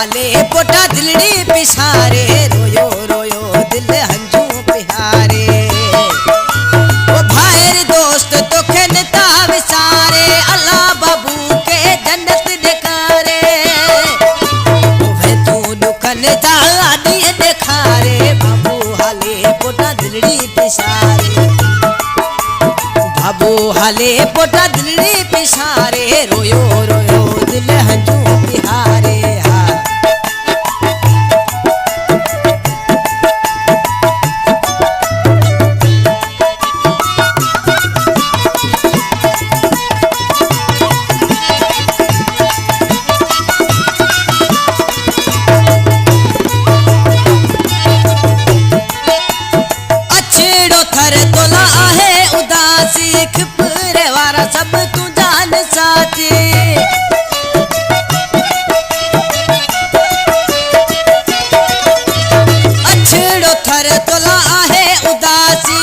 हाले पोटा दिलड़ी पिसारे रोयो रोयो दिल हंजू बिहारे ओ भाईर दोस्त तो खेनता विचारे अल्लाह बाबू के जन्नत दिखारे वे तू दुखन जादी दिखारे बाबू हाले पोटा दिलड़ी पिसारे बाबू हाले पोटा दिलड़ी पिसारे रोयो रोयो दिल हंजू बिहारे सब तू जान साथी अछड़ो थर तोला आहे उदासी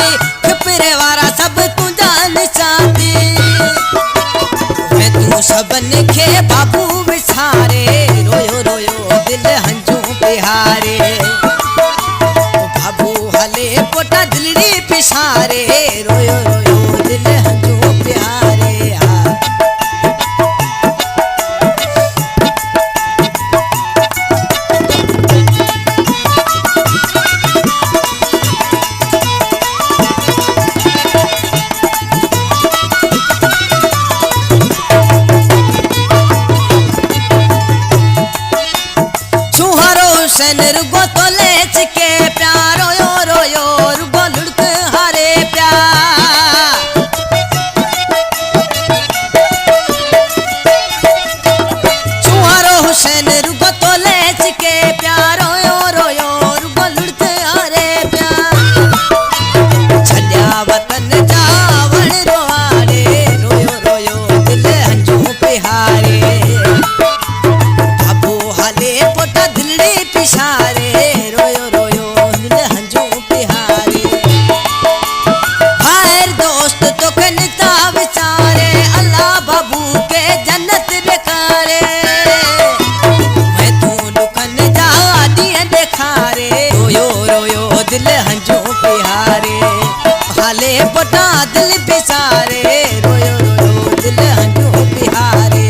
खपरे वारा सब तू जान साथी मैं तू सबन के बाबू विसारे रोयो रोयो दिल हंजू बिहारे बाबू हले पोटा दिलड़ी पिसारे रोयो रोयो दिल हंजू बिहारे रुगो तो लेच के प्यारो यो रोयो रुगो लुड़क हारे प्यार चुहारो हुसैन रुगो तो लेच के प्यारो यो रोयो रुगो लुड़क हारे प्यार छड्या वतन जावण रोआड़े रोयो रोयो दिल हंजू पिहारे बाबू हाले पोटा दिलड़ी पिसारे रोयो रोयो दिल हंजू बिहारे भाईर दोस्त तो कनता विचारे अल्लाह बाबू के जन्नत बेकारे मैं तू दुखन जादी दिखारे रोयो रोयो दिल हंजू बिहारे हाले पोटा दिल पिसारे रोयो रोयो दिल हंजू बिहारे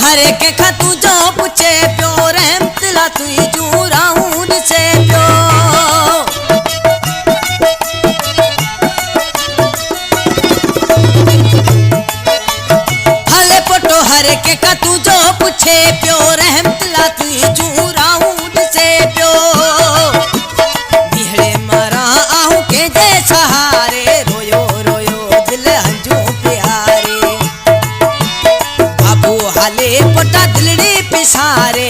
हरे के खतू जो पूछे प्यो रहमतला तू जू राहून से प्यो हले पोटो हरे के खतू जो पूछे प्यो रहमतला तू जू राहून से प्यो बिहड़े मारा आहू के जे सहारे रोयो रोयो दिल हंजू प्यारे बाबू हाले पोटा दिलड़ी पिसारे